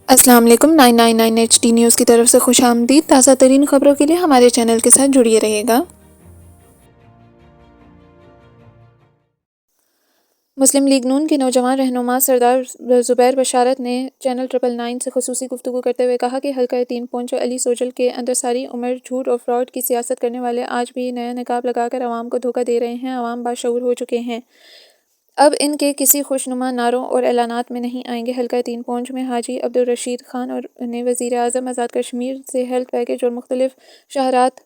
السلام علیکم۔ 999 HD news کی طرف سے خوش آمدید۔ تازہ ترین خبروں کے لیے ہمارے چینل کے ساتھ جڑیے رہیے گا۔ مسلم لیگ نون کے نوجوان رہنما سردار زبیر بشارت نے چینل 999 سے خصوصی گفتگو کرتے ہوئے کہا کہ حلقہ 3 پونچھ علی سوجل کے اندر ساری عمر جھوٹ اور فراڈ کی سیاست کرنے والے آج بھی نیا نقاب لگا کر عوام کو دھوکہ دے رہے ہیں۔ عوام باشعور ہو چکے ہیں، اب ان کے کسی خوشنما نعروں اور اعلانات میں نہیں آئیں گے۔ حلقہ 3 پونچھ میں حاجی عبدالرشید خان نے وزیر اعظم آزاد کشمیر سے ہیلتھ پیکیج اور مختلف شہرات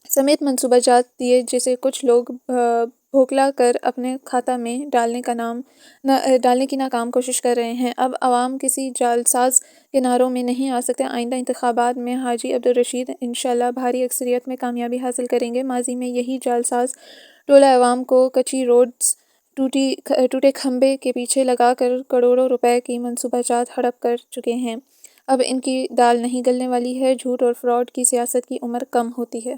سمیت منصوبہ جات دیے، جسے کچھ لوگ بھوکلا کر اپنے کھاتہ میں ڈالنے کی ناکام کوشش کر رہے ہیں۔ اب عوام کسی جعلساز کے نعروں میں نہیں آ سکتے۔ آئندہ انتخابات میں حاجی عبدالرشید انشاءاللہ بھاری اکثریت میں کامیابی حاصل کریں گے۔ ماضی میں یہی جعلساز ٹولہ عوام کو کچی روڈز، ٹوٹے کھمبے کے پیچھے لگا کر کروڑوں روپے کی منصوبہ جات ہڑپ کر چکے ہیں۔ اب ان کی دال نہیں گلنے والی ہے۔ جھوٹ اور فراڈ کی سیاست کی عمر کم ہوتی ہے۔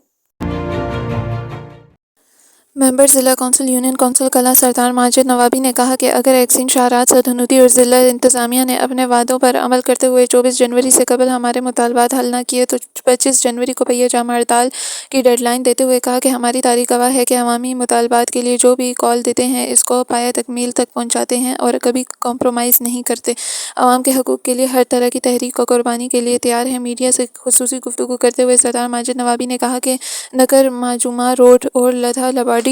ممبر ضلع کونسل یونین کونسل کلاں سردار ماجد نوابی نے کہا کہ اگر ایکسنگ شاہراج سدھنودی اور ضلع انتظامیہ نے اپنے وعدوں پر عمل کرتے ہوئے 24 جنوری سے قبل ہمارے مطالبات حل نہ کیے تو 25 جنوری کو پہیہ جامہ ہڑتال کی ڈیڈ لائن دیتے ہوئے کہا کہ ہماری تاریخ گواہ ہے کہ عوامی مطالبات کے لیے جو بھی کال دیتے ہیں اس کو پایہ تکمیل تک پہنچاتے ہیں اور کبھی کمپرومائز نہیں کرتے۔ عوام کے حقوق کے لیے ہر طرح کی تحریک کو قربانی کے لیے تیار ہیں۔ میڈیا سے خصوصی گفتگو کرتے ہوئے سردار ماجد نوابی نے کہا کہ نکر ماجومہ روڈ اور لدھا لباڈی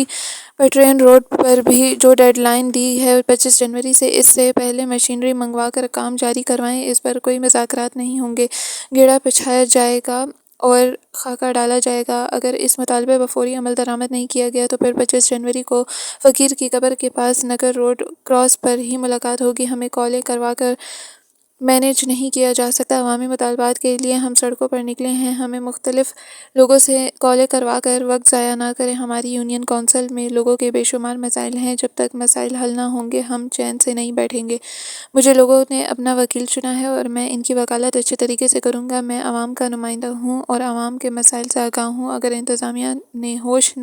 پٹرین روڈ پر بھی جو ڈیڈ لائن دی ہے 25 جنوری سے، اس سے پہلے مشینری منگوا کر کام جاری کروائیں۔ اس پر کوئی مذاکرات نہیں ہوں گے۔ گیڑا بچھایا جائے گا اور خاکہ ڈالا جائے گا۔ اگر اس مطالبے پر فوری عمل درآمد نہیں کیا گیا تو پھر 25 جنوری کو فقیر کی قبر کے پاس نکر روڈ کراس پر ہی ملاقات ہوگی۔ ہمیں کالیں کروا کر مینیج نہیں کیا جا سکتا۔ عوامی مطالبات کے لیے ہم سڑکوں پر نکلے ہیں۔ ہمیں مختلف لوگوں سے کالیں کروا کر وقت ضائع نہ کریں۔ ہماری یونین کونسل میں لوگوں کے بے شمار مسائل ہیں۔ جب تک مسائل حل نہ ہوں گے ہم چین سے نہیں بیٹھیں گے۔ مجھے لوگوں نے اپنا وکیل چنا ہے اور میں ان کی وکالت اچھے طریقے سے کروں گا۔ میں عوام کا نمائندہ ہوں اور عوام کے مسائل سے آگاہ ہوں۔ اگر انتظامیہ نے ہوش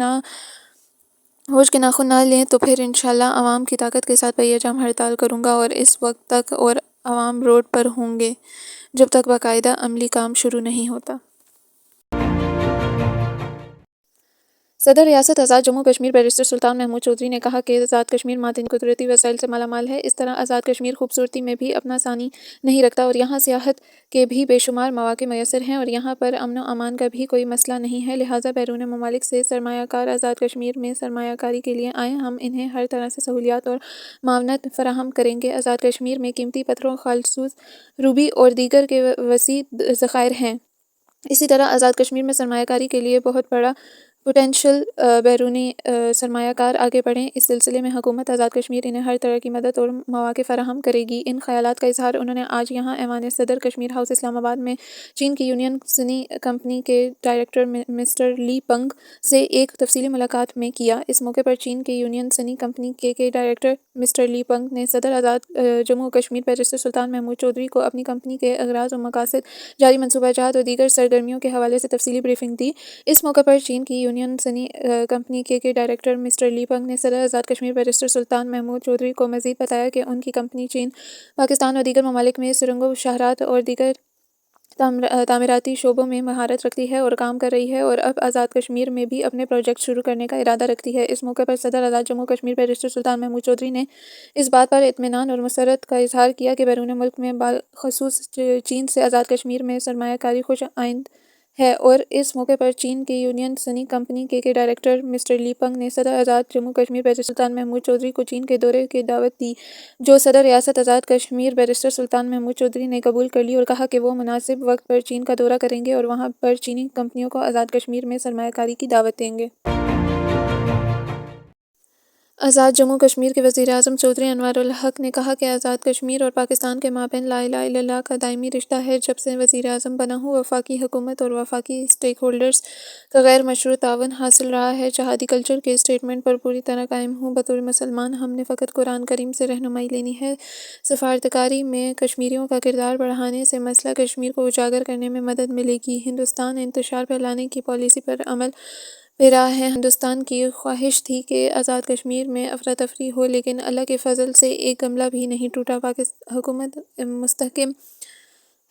کے ناخن نہ لیں تو پھر انشاءاللہ عوام کی طاقت کے ساتھ پہیہ جام ہڑتال کروں گا اور اس وقت تک اور عوام روڈ پر ہوں گے جب تک باقاعدہ عملی کام شروع نہیں ہوتا۔ صدر ریاست آزاد جموں کشمیر بیرسٹر سلطان محمود چودھری نے کہا کہ آزاد کشمیر معدنی قدرتی وسائل سے مالا مال ہے۔ اس طرح آزاد کشمیر خوبصورتی میں بھی اپنا ثانی نہیں رکھتا اور یہاں سیاحت کے بھی بے شمار مواقع میسر ہیں اور یہاں پر امن و امان کا بھی کوئی مسئلہ نہیں ہے۔ لہٰذا بیرون ممالک سے سرمایہ کار آزاد کشمیر میں سرمایہ کاری کے لیے آئیں، ہم انہیں ہر طرح سے سہولیات اور معاونت فراہم کریں گے۔ آزاد کشمیر میں قیمتی پتھروں، خالصوص روبی اور دیگر کے وسیع ذخائر ہیں۔ اسی طرح آزاد کشمیر میں سرمایہ کاری کے لیے بہت بڑا پوٹینشل بیرونی سرمایہ کار آگے بڑھیں۔ اس سلسلے میں حکومت آزاد کشمیر انہیں ہر طرح کی مدد اور مواقع فراہم کرے گی۔ ان خیالات کا اظہار انہوں نے آج یہاں ایوان صدر کشمیر ہاؤس اسلام آباد میں چین کی یونین سنی کمپنی کے ڈائریکٹر مسٹر لی پنگ سے ایک تفصیلی ملاقات میں کیا۔ اس موقع پر چین کی یونین سنی کمپنی کے ڈائریکٹر مسٹر لی پنگ نے صدر آزاد جموں کشمیر بیرسٹر سلطان محمود چودھری کو اپنی کمپنی کے اغراض و مقاصد، جاری منصوبہ جات اور دیگر سرگرمیوں کے حوالے سے تفصیلی بریفنگ دی۔ اس موقع پر چین کی یونین سنی کمپنی کے ڈائریکٹر مسٹر لی پنگ نے صدر آزاد کشمیر بیرسٹر سلطان محمود چودھری کو مزید بتایا کہ ان کی کمپنی چین، پاکستان اور دیگر ممالک میں سرنگوں، شاہراہات اور دیگر تعمیراتی شعبوں میں مہارت رکھتی ہے اور کام کر رہی ہے اور اب آزاد کشمیر میں بھی اپنے پروجیکٹ شروع کرنے کا ارادہ رکھتی ہے۔ اس موقع پر صدر آزاد جموں کشمیر بیرسٹر سلطان محمود چودھری نے اس بات پر اطمینان اور مسرت کا اظہار کیا کہ بیرون ملک میں بالخصوص چین سے آزاد کشمیر میں سرمایہ کاری خوش آئند ہے اور اس موقع پر چین کی یونین سنی کمپنی کے ڈائریکٹر مسٹر لی پنگ نے صدر آزاد جموں کشمیر بیرسٹر سلطان محمود چودھری کو چین کے دورے کی دعوت دی، جو صدر ریاست آزاد کشمیر بیرسٹر سلطان محمود چودھری نے قبول کر لی اور کہا کہ وہ مناسب وقت پر چین کا دورہ کریں گے اور وہاں پر چینی کمپنیوں کو آزاد کشمیر میں سرمایہ کاری کی دعوت دیں گے۔ آزاد جموں کشمیر کے وزیر اعظم چودھری انوار الحق نے کہا کہ آزاد کشمیر اور پاکستان کے مابین لا الہ الا اللہ کا دائمی رشتہ ہے۔ جب سے وزیر اعظم بنا ہوں، وفاقی حکومت اور وفاقی اسٹیک ہولڈرز کا غیر مشروط تعاون حاصل رہا ہے۔ جہادی کلچر کے اسٹیٹمنٹ پر پوری طرح قائم ہوں۔ بطور مسلمان ہم نے فقط قرآن کریم سے رہنمائی لینی ہے۔ سفارتکاری میں کشمیریوں کا کردار بڑھانے سے مسئلہ کشمیر کو اجاگر کرنے میں مدد ملے گی۔ ہندوستان انتشار پھیلانے کی پالیسی پر عمل پیرا ہے۔ ہندوستان کی خواہش تھی کہ آزاد کشمیر میں افراتفری ہو، لیکن اللہ کے فضل سے ایک گملہ بھی نہیں ٹوٹا۔ حکومت مستحکم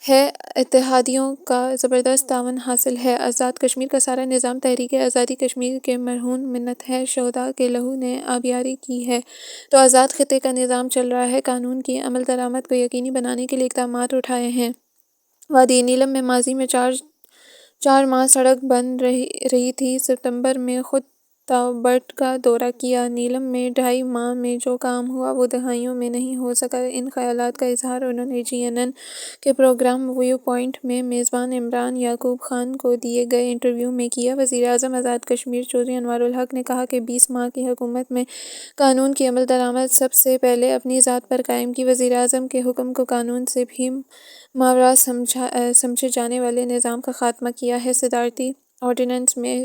ہے، اتحادیوں کا زبردست تعاون حاصل ہے۔ آزاد کشمیر کا سارا نظام تحریک آزادی کشمیر کے مرہون منت ہے۔ شہداء کے لہو نے آبیاری کی ہے تو آزاد خطے کا نظام چل رہا ہے۔ قانون کی عمل درآمد کو یقینی بنانے کے لیے اقدامات اٹھائے ہیں۔ وادی نیلم میں ماضی میں 4 ماہ سڑک بند رہی تھی۔ ستمبر میں خود تابرٹ کا دورہ کیا۔ نیلم میں 2.5 ماہ میں جو کام ہوا وہ دہائیوں میں نہیں ہو سکا۔ ان خیالات کا اظہار انہوں نے GNN کے پروگرام ویو پوائنٹ میں میزبان عمران یعقوب خان کو دیے گئے انٹرویو میں کیا۔ وزیراعظم آزاد کشمیر چودھری انوار الحق نے کہا کہ 20 ماہ کی حکومت میں قانون کی عمل درآمد سب سے پہلے اپنی ذات پر قائم کی۔ وزیراعظم کے حکم کو قانون سے بھی ماورا سمجھے جانے والے نظام کا خاتمہ کیا ہے۔ صدارتی آرڈیننس میں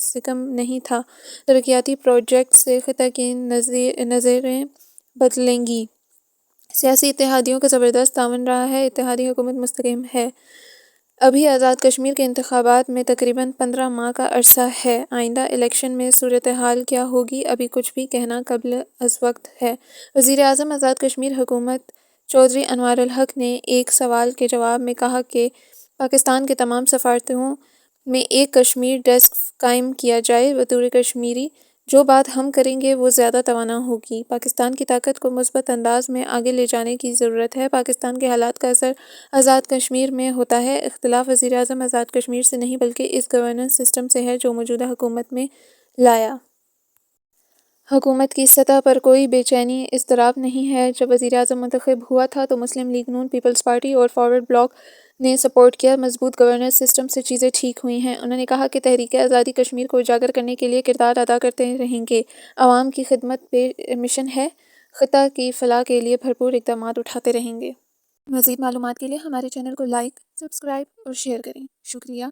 سکم نہیں تھا، ترقیاتی پروجیکٹ سے خطہ کی نظریں بدلیں گی۔ سیاسی اتحادیوں کا زبردست تعاون رہا ہے، اتحادی حکومت مستحکم ہے۔ ابھی آزاد کشمیر کے انتخابات میں تقریباً 15 ماہ کا عرصہ ہے۔ آئندہ الیکشن میں صورتحال کیا ہوگی، ابھی کچھ بھی کہنا قبل از وقت ہے۔ وزیراعظم آزاد کشمیر حکومت چودھری انوار الحق نے ایک سوال کے جواب میں کہا کہ پاکستان کے تمام سفارتوں میں ایک کشمیر ڈیسک قائم کیا جائے۔ بطور کشمیری جو بات ہم کریں گے وہ زیادہ توانا ہوگی۔ پاکستان کی طاقت کو مثبت انداز میں آگے لے جانے کی ضرورت ہے۔ پاکستان کے حالات کا اثر آزاد کشمیر میں ہوتا ہے۔ اختلاف وزیراعظم آزاد کشمیر سے نہیں بلکہ اس گورننس سسٹم سے ہے جو موجودہ حکومت میں لایا۔ حکومت کی سطح پر کوئی بے چینی اضطراب نہیں ہے۔ جب وزیراعظم منتخب ہوا تھا تو مسلم لیگ نون، پیپلز پارٹی اور فارورڈ بلاک نے سپورٹ کیا۔ مضبوط گورننس سسٹم سے چیزیں ٹھیک ہوئی ہیں۔ انہوں نے کہا کہ تحریک آزادی کشمیر کو اجاگر کرنے کے لیے کردار ادا کرتے رہیں گے۔ عوام کی خدمت پہ مشن ہے، خطہ کی فلاح کے لیے بھرپور اقدامات اٹھاتے رہیں گے۔ مزید معلومات کے لیے ہمارے چینل کو لائک، سبسکرائب اور شیئر کریں۔ شکریہ۔